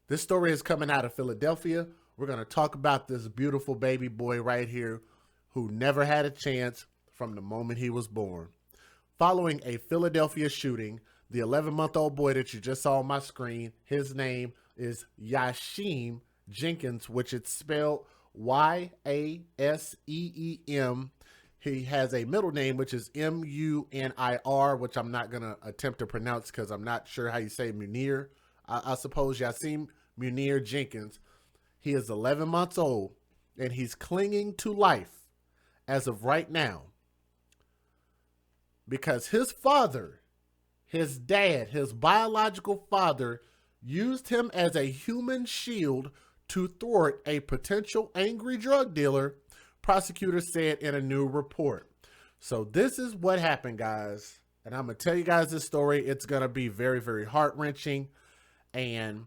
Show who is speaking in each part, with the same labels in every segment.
Speaker 1: This story is coming out of Philadelphia. We're going to talk about this beautiful baby boy right here who never had a chance from the moment he was born. Following a Philadelphia shooting, the 11-month-old boy that you just saw on my screen, his name is Yaseem Jenkins, which is spelled Yaseem. He has a middle name, which is Munir, which I'm not going to attempt to pronounce because I'm not sure how you say Munir. I suppose Yaseem Munir Jenkins. He is 11 months old, and he's clinging to life as of right now because his father, his dad, his biological father, used him as a human shield to thwart a potential angry drug dealer, prosecutors said in a new report. So this is what happened, guys. And I'm going to tell you guys this story. It's going to be very, very heart-wrenching. And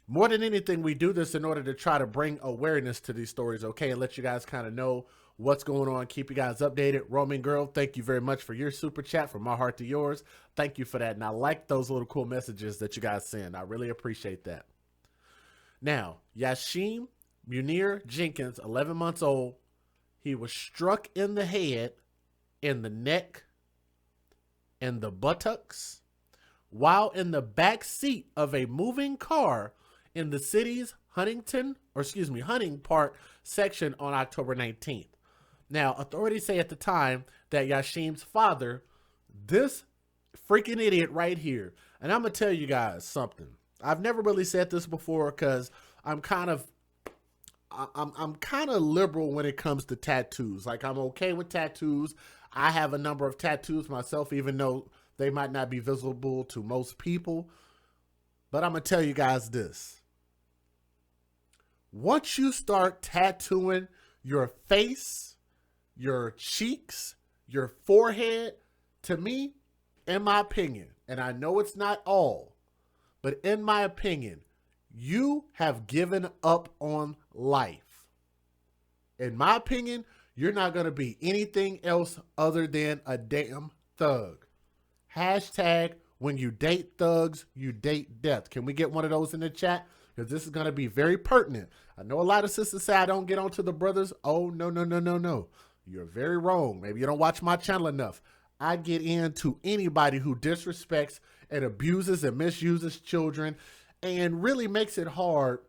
Speaker 1: more than anything, we do this in order to try to bring awareness to these stories, okay? And let you guys kind of know what's going on. Keep you guys updated. Roman Girl, thank you very much for your super chat from my heart to yours. Thank you for that. And I like those little cool messages that you guys send. I really appreciate that. Now, Yaseem Munir Jenkins, 11 months old, he was struck in the head, in the neck, in the buttocks, while in the back seat of a moving car in the city's Hunting Park section on October 19th. Now, authorities say at the time that Yaseem's father, this freaking idiot right here, and I'm going to tell you guys something. I've never really said this before because I'm kind of liberal when it comes to tattoos. Like, I'm okay with tattoos. I have a number of tattoos myself, even though they might not be visible to most people. But I'm going to tell you guys this. Once you start tattooing your face, your cheeks, your forehead, to me, in my opinion, and I know it's not all, but in my opinion, you have given up on life. In my opinion, you're not going to be anything else other than a damn thug. Hashtag, when you date thugs, you date death. Can we get one of those in the chat? Because this is going to be very pertinent. I know a lot of sisters say I don't get onto the brothers. Oh, no. You're very wrong. Maybe you don't watch my channel enough. I get into anybody who disrespects and abuses and misuses children and really makes it hard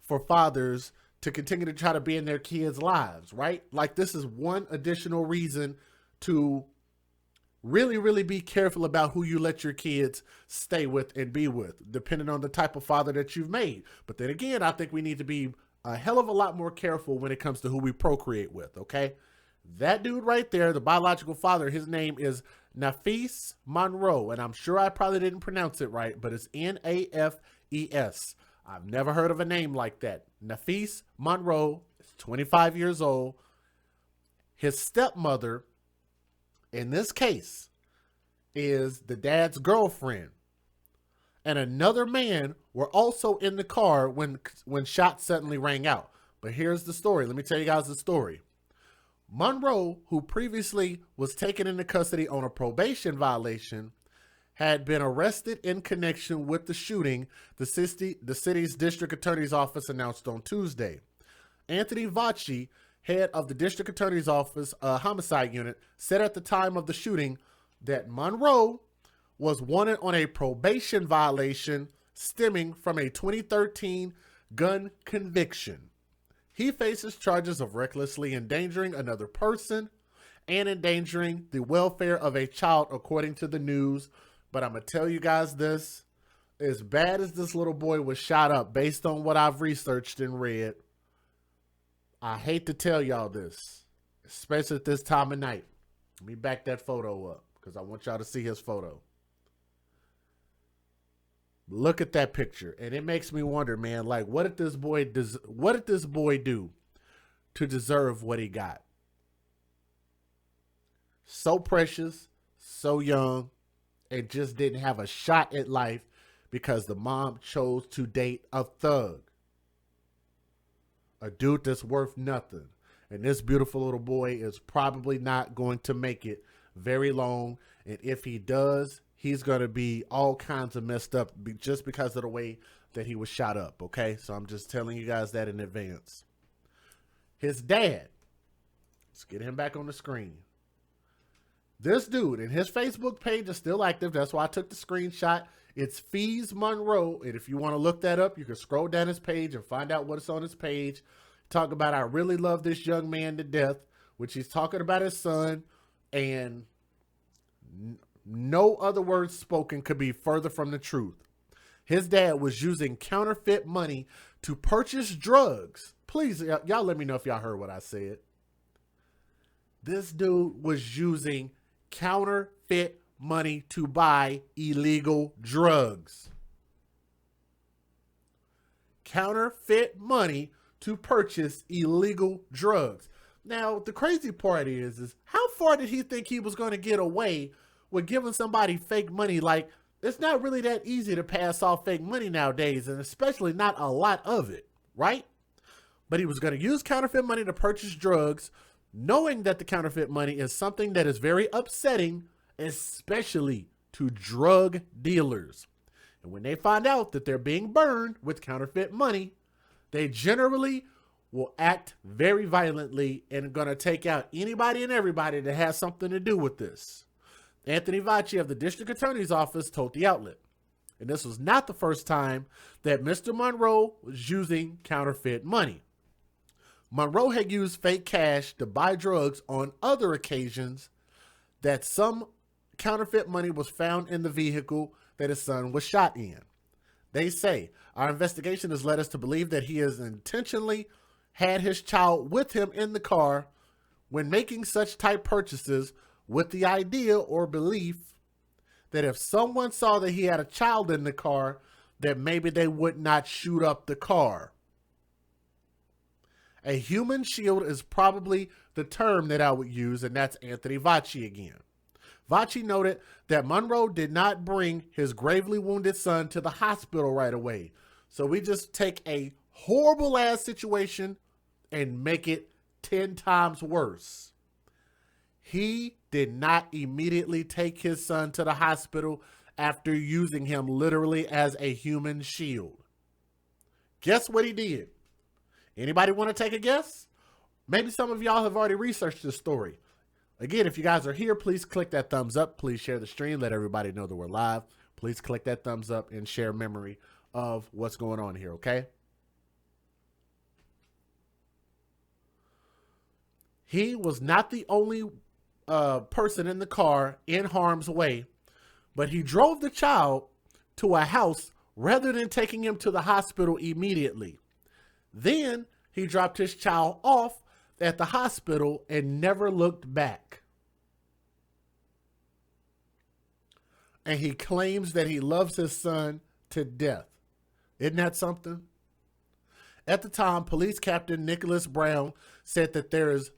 Speaker 1: for fathers to continue to try to be in their kids' lives, right? Like, this is one additional reason to really, really be careful about who you let your kids stay with and be with, depending on the type of father that you've made. But then again, I think we need to be a hell of a lot more careful when it comes to who we procreate with, okay? That dude right there, the biological father, his name is Nafis Monroe, and I'm sure I probably didn't pronounce it right, but it's Nafes. I've never heard of a name like that. Nafis Monroe is 25 years old. His stepmother, in this case, is the dad's girlfriend. And another man were also in the car when shots suddenly rang out. But here's the story. Let me tell you guys the story. Monroe, who previously was taken into custody on a probation violation, had been arrested in connection with the shooting, the city's district attorney's office announced on Tuesday. Anthony Vacci, head of the district attorney's office homicide unit, said at the time of the shooting that Monroe was wanted on a probation violation stemming from a 2013 gun conviction. He faces charges of recklessly endangering another person and endangering the welfare of a child, according to the news. But I'm going to tell you guys this. As bad as this little boy was shot up, based on what I've researched and read, I hate to tell y'all this, especially at this time of night. Let me back that photo up because I want y'all to see his photo. Look at that picture, and it makes me wonder, man, like, what did this boy do to deserve what he got? So precious, so young, and just didn't have a shot at life because the mom chose to date a thug. A dude that's worth nothing. And this beautiful little boy is probably not going to make it very long. And if he does, he's going to be all kinds of messed up just because of the way that he was shot up, okay? So I'm just telling you guys that in advance. His dad, let's get him back on the screen. This dude, and his Facebook page is still active. That's why I took the screenshot. It's Fees Monroe. And if you want to look that up, you can scroll down his page and find out what's on his page. Talk about, I really love this young man to death, which he's talking about his son. And no other words spoken could be further from the truth. His dad was using counterfeit money to purchase drugs. Please, y'all let me know if y'all heard what I said. This dude was using counterfeit money to buy illegal drugs. Counterfeit money to purchase illegal drugs. Now, the crazy part is how far did he think he was going to get away with giving somebody fake money? Like, it's not really that easy to pass off fake money nowadays, and especially not a lot of it, right? But he was going to use counterfeit money to purchase drugs, knowing that the counterfeit money is something that is very upsetting, especially to drug dealers. And when they find out that they're being burned with counterfeit money, they generally will act very violently and are going to take out anybody and everybody that has something to do with this. Anthony Vacci of the District Attorney's Office told the outlet. And this was not the first time that Mr. Monroe was using counterfeit money. Monroe had used fake cash to buy drugs on other occasions that some counterfeit money was found in the vehicle that his son was shot in. They say, our investigation has led us to believe that he has intentionally had his child with him in the car when making such type purchases, with the idea or belief that if someone saw that he had a child in the car, that maybe they would not shoot up the car. A human shield is probably the term that I would use, and that's Anthony Vacci again. Vacci noted that Monroe did not bring his gravely wounded son to the hospital right away. So we just take a horrible ass situation and make it 10 times worse. He did not immediately take his son to the hospital after using him literally as a human shield. Guess what he did? Anybody want to take a guess? Maybe some of y'all have already researched this story. Again, if you guys are here, please click that thumbs up. Please share the stream. Let everybody know that we're live. Please click that thumbs up and share memory of what's going on here, okay? He was not the only person in the car in harm's way, but he drove the child to a house rather than taking him to the hospital immediately. Then he dropped his child off at the hospital and never looked back. And he claims that he loves his son to death. Isn't that something? At the time, Police Captain Nicholas Brown said that there is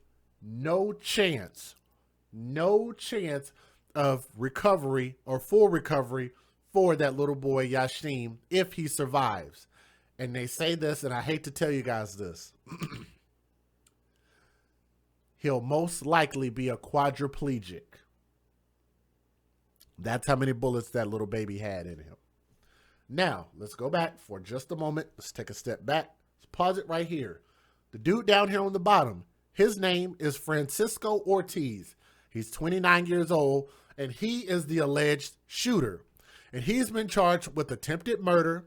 Speaker 1: no chance of recovery or full recovery for that little boy Yaseem if he survives. And they say this, and I hate to tell you guys this. He'll most likely be a quadriplegic. That's how many bullets that little baby had in him. Now, let's go back for just a moment. Let's take a step back. Let's pause it right here. The dude down here on the bottom, his name is Francisco Ortiz. He's 29 years old, and he is the alleged shooter. And he's been charged with attempted murder.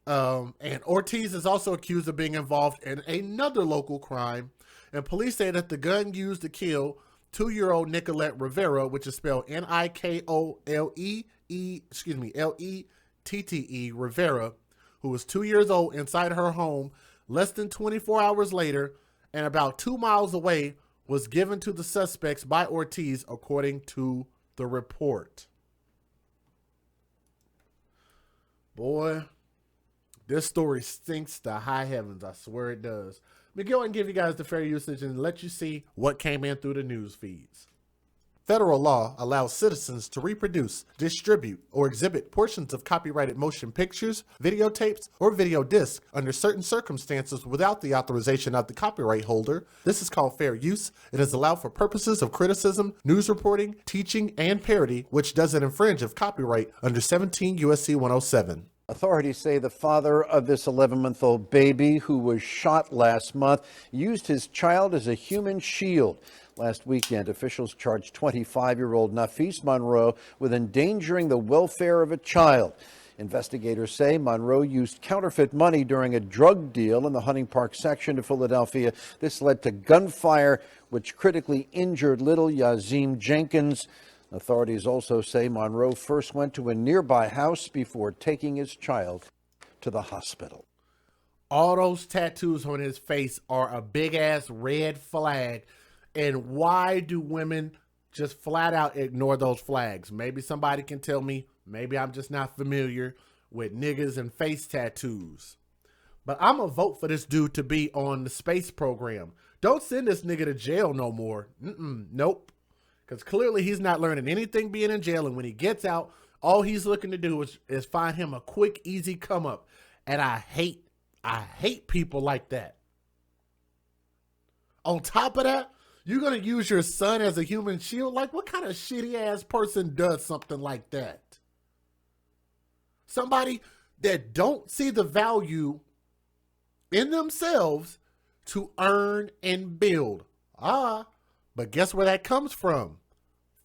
Speaker 1: And Ortiz is also accused of being involved in another local crime. And police say that the gun used to kill 2-year-old Nicolette Rivera, which is spelled Nikolette Rivera, who was 2 years old, inside her home less than 24 hours later, and about 2 miles away, was given to the suspects by Ortiz, according to the report. Boy, this story stinks to high heavens. I swear it does. Let me go and give you guys the fair usage and let you see what came in through the news feeds. Federal law allows citizens to reproduce, distribute, or exhibit portions of copyrighted motion pictures, videotapes, or video discs under certain circumstances without the authorization of the copyright holder. This is called fair use. It is allowed for purposes of criticism, news reporting, teaching, and parody, which doesn't infringe of copyright under 17 U.S.C. 107.
Speaker 2: Authorities say the father of this 11-month-old baby who was shot last month used his child as a human shield. Last weekend, officials charged 25-year-old Nafis Monroe with endangering the welfare of a child. Investigators say Monroe used counterfeit money during a drug deal in the Hunting Park section of Philadelphia. This led to gunfire, which critically injured little Yaseem Jenkins. Authorities also say Monroe first went to a nearby house before taking his child to the hospital.
Speaker 1: All those tattoos on his face are a big-ass red flag. And why do women just flat out ignore those flags? Maybe somebody can tell me. Maybe I'm just not familiar with niggas and face tattoos. But I'm going to vote for this dude to be on the space program. Don't send this nigga to jail no more. Nope. Because clearly he's not learning anything being in jail. And when he gets out, all he's looking to do is find him a quick, easy come up. And I hate people like that. On top of that, you're going to use your son as a human shield? Like, what kind of shitty ass person does something like that? Somebody that don't see the value in themselves to earn and build. But guess where that comes from?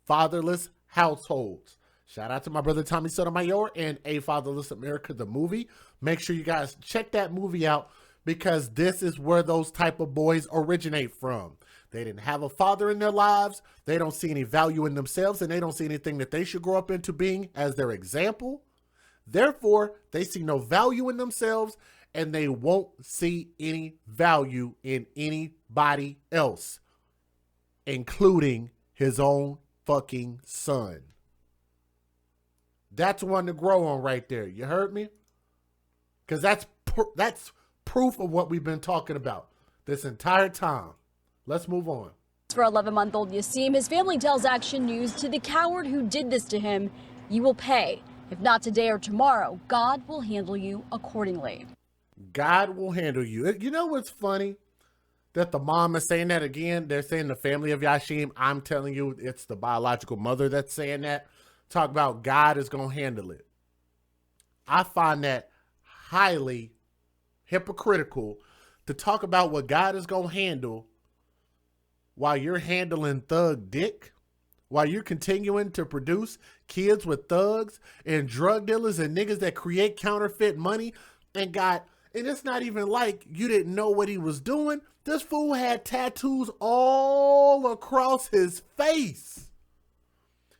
Speaker 1: Fatherless households. Shout out to my brother Tommy Sotomayor and A Fatherless America, the movie. Make sure you guys check that movie out because this is where those type of boys originate from. They didn't have a father in their lives. They don't see any value in themselves, and they don't see anything that they should grow up into being as their example. Therefore, they see no value in themselves, and they won't see any value in anybody else, including his own fucking son. That's one to grow on right there. You heard me? Because that's proof of what we've been talking about this entire time. Let's move on.
Speaker 3: For 11-month-old Yaseem, his family tells Action News, to the coward who did this to him, you will pay. If not today or tomorrow, God will handle you accordingly.
Speaker 1: God will handle you. You know what's funny? That the mom is saying that again. They're saying the family of Yaseem. I'm telling you, it's the biological mother that's saying that. Talk about God is going to handle it. I find that highly hypocritical to talk about what God is going to handle while you're handling thug dick, while you're continuing to produce kids with thugs and drug dealers and niggas that create counterfeit money and it's not even like you didn't know what he was doing. This fool had tattoos all across his face.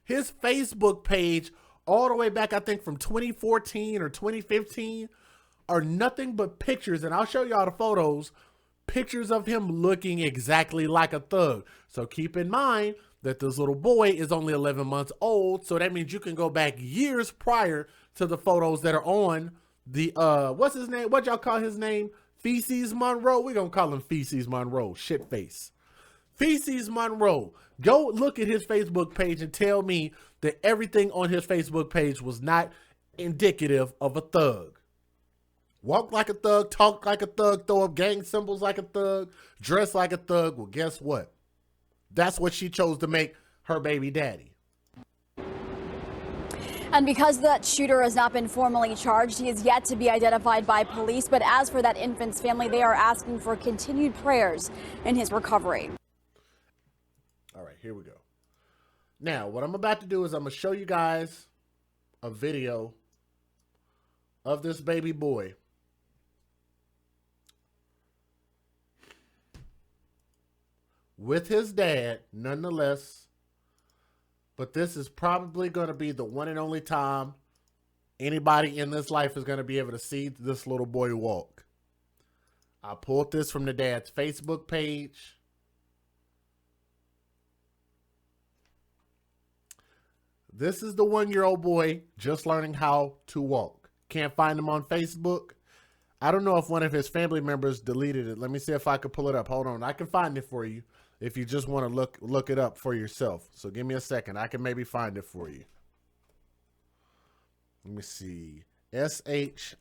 Speaker 1: His Facebook page all the way back, I think from 2014 or 2015 are nothing but pictures. And I'll show y'all the photos. Pictures of him looking exactly like a thug. So keep in mind that this little boy is only 11 months old. So that means you can go back years prior to the photos that are on the, what's his name? What y'all call his name? Feces Monroe? We're going to call him Feces Monroe. Shitface. Feces Monroe. Go look at his Facebook page and tell me that everything on his Facebook page was not indicative of a thug. Walk like a thug, talk like a thug, throw up gang symbols like a thug, dress like a thug. Well, guess what? That's what she chose to make her baby daddy.
Speaker 3: And because that shooter has not been formally charged, he is yet to be identified by police. But as for that infant's family, they are asking for continued prayers in his recovery.
Speaker 1: All right, here we go. Now, what I'm about to do is I'm going to show you guys a video of this baby boy. With his dad, nonetheless. But this is probably going to be the one and only time anybody in this life is going to be able to see this little boy walk. I pulled this from the dad's Facebook page. This is the 1-year-old boy just learning how to walk. Can't find him on Facebook. I don't know if one of his family members deleted it. Let me see if I can pull it up. Hold on. I can find it for you. if you just want to look it up for yourself. So give me a second. I can maybe find it for you. Let me see. SHITFACE.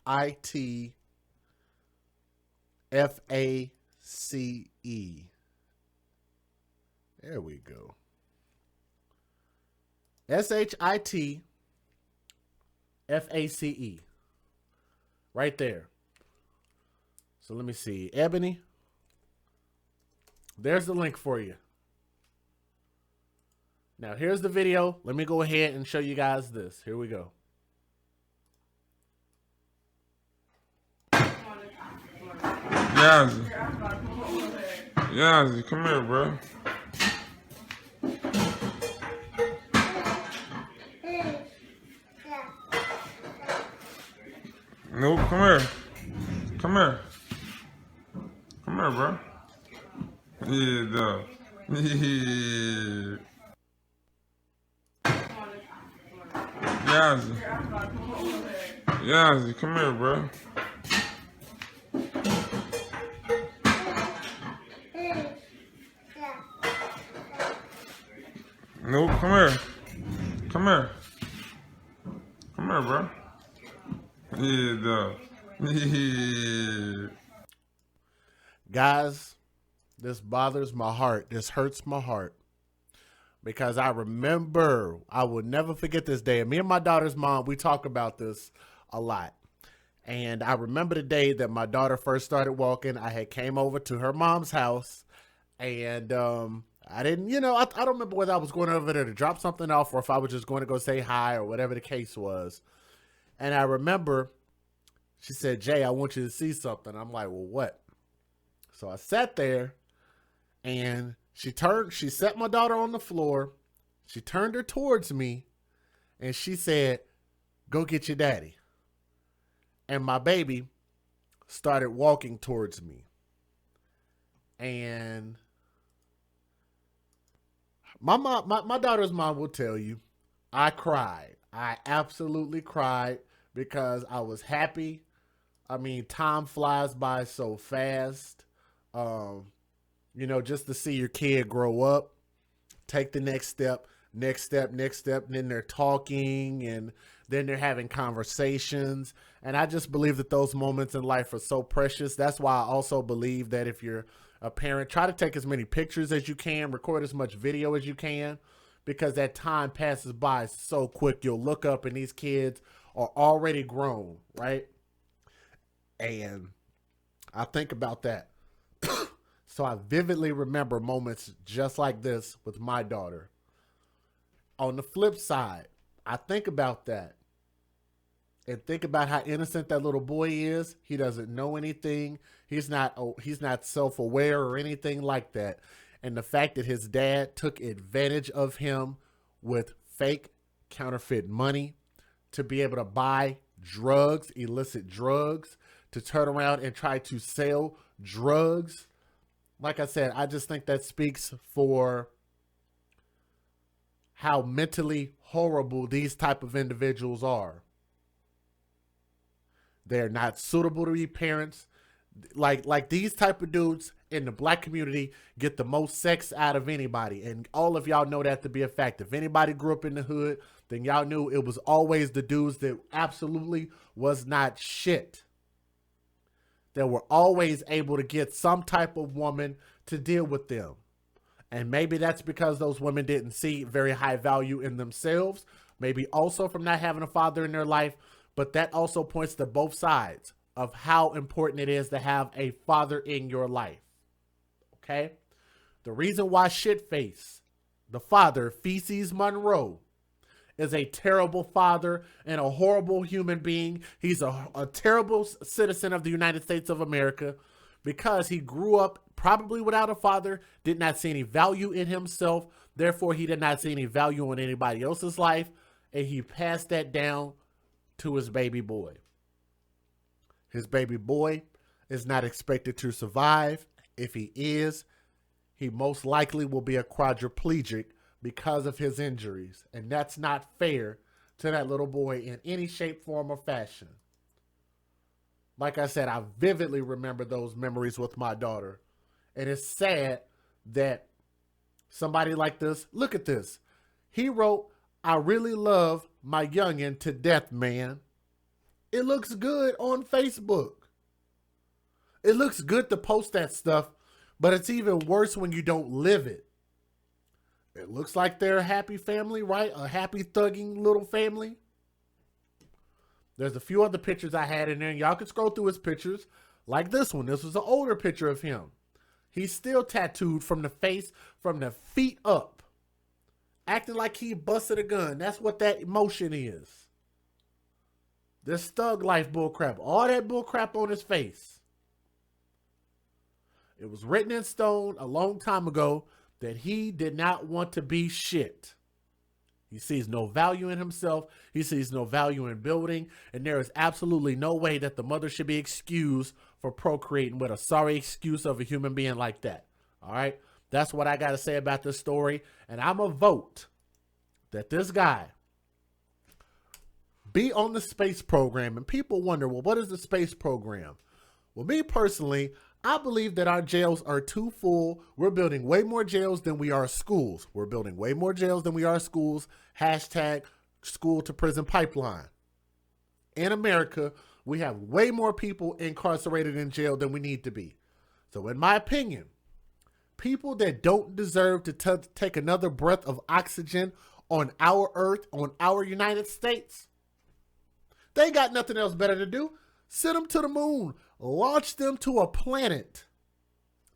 Speaker 1: There we go. SHITFACE. Right there. So let me see. Ebony. There's the link for you. Now here's the video. Let me go ahead and show you guys this. Here we go.
Speaker 4: Yazzie, come here, bro. Nope, come here. Come here. Come here, bro. Yeah, dog. Yeah. Yazzie. Yazzie, come here, bro. Nope, come here. Come here. Come here, bro. Yeah, dog. Yeah.
Speaker 1: Guys, this bothers my heart. This hurts my heart. Because I remember, I will never forget this day. And me and my daughter's mom, we talk about this a lot. And I remember the day that my daughter first started walking. I had came over to her mom's house. And I didn't, I don't remember whether I was going over there to drop something off or if I was just going to go say hi or whatever the case was. And I remember she said, Jay, I want you to see something. I'm like, well, what? So I sat there and she set my daughter on the floor. She turned her towards me and she said, go get your daddy. And my baby started walking towards me. And my daughter's mom will tell you, I cried. I absolutely cried because I was happy. I mean, time flies by so fast. Just to see your kid grow up, take the next step, and then they're talking and then they're having conversations. And I just believe that those moments in life are so precious. That's why I also believe that if you're a parent, try to take as many pictures as you can, record as much video as you can, because that time passes by so quick. You'll look up and these kids are already grown, right? And I think about that. So I vividly remember moments just like this with my daughter. On the flip side, I think about that and think about how innocent that little boy is. He doesn't know anything. He's not self-aware or anything like that. And the fact that his dad took advantage of him with fake counterfeit money to be able to buy drugs, illicit drugs, to turn around and try to sell drugs. Like I said, I just think that speaks for how mentally horrible these type of individuals are. They're not suitable to be parents. Like these type of dudes in the black community get the most sex out of anybody. And all of y'all know that to be a fact. If anybody grew up in the hood, then y'all knew it was always the dudes that absolutely was not shit. That were always able to get some type of woman to deal with them. And maybe that's because those women didn't see very high value in themselves. Maybe also from not having a father in their life. But that also points to both sides of how important it is to have a father in your life. Okay? The reason why Shitface, the father, Feces Monroe, is a terrible father and a horrible human being. He's a terrible citizen of the United States of America because he grew up probably without a father, did not see any value in himself. Therefore, he did not see any value in anybody else's life. And he passed that down to his baby boy. His baby boy is not expected to survive. If he is, he most likely will be a quadriplegic because of his injuries. And that's not fair to that little boy in any shape, form, or fashion. Like I said, I vividly remember those memories with my daughter. And it's sad that somebody like this. Look at this. He wrote, "I really love my youngin' to death, man." It looks good on Facebook. It looks good to post that stuff, but it's even worse when you don't live it. It looks like they're a happy family, right? A happy thugging little family. There's a few other pictures I had in there, and y'all can scroll through his pictures, like this one. This was an older picture of him. He's still tattooed from the face, from the feet up, acting like he busted a gun. That's what that emotion is. This thug life bullcrap. All that bullcrap on his face. It was written in stone a long time ago that he did not want to be shit. He sees no value in himself. He sees no value in building. And there is absolutely no way that the mother should be excused for procreating with a sorry excuse of a human being like that. All right? That's what I got to say about this story. And I'm a vote that this guy be on the space program. And people wonder, well, what is the space program? Well, me personally, I believe that our jails are too full. We're building way more jails than we are schools. We're building way more jails than we are schools. Hashtag school to prison pipeline. In America, we have way more people incarcerated in jail than we need to be. So in my opinion, people that don't deserve to take another breath of oxygen on our earth, on our United States, they got nothing else better to do. Send them to the moon. Launch them to a planet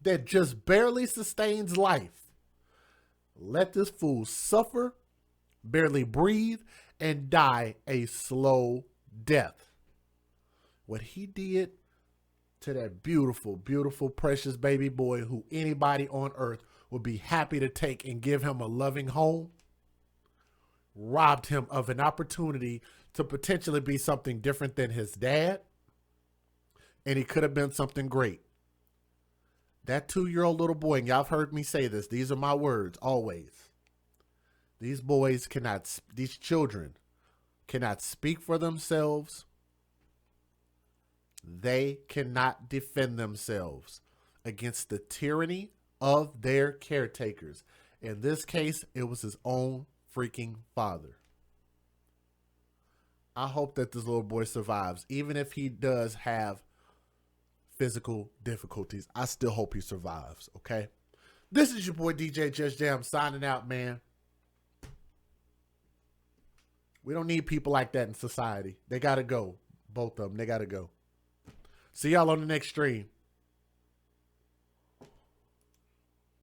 Speaker 1: that just barely sustains life. Let this fool suffer, barely breathe, and die a slow death. What he did to that beautiful, beautiful, precious baby boy who anybody on earth would be happy to take and give him a loving home, robbed him of an opportunity to potentially be something different than his dad. And he could have been something great. That 2-year-old little boy, and y'all have heard me say this, these are my words always. These boys cannot, these children cannot speak for themselves. They cannot defend themselves against the tyranny of their caretakers. In this case, it was his own freaking father. I hope that this little boy survives, even if he does have physical difficulties. I still hope he survives, okay? This is your boy DJ Just Jam signing out, man. We don't need people like that in society. They got to go. Both of them, they got to go. See y'all on the next stream.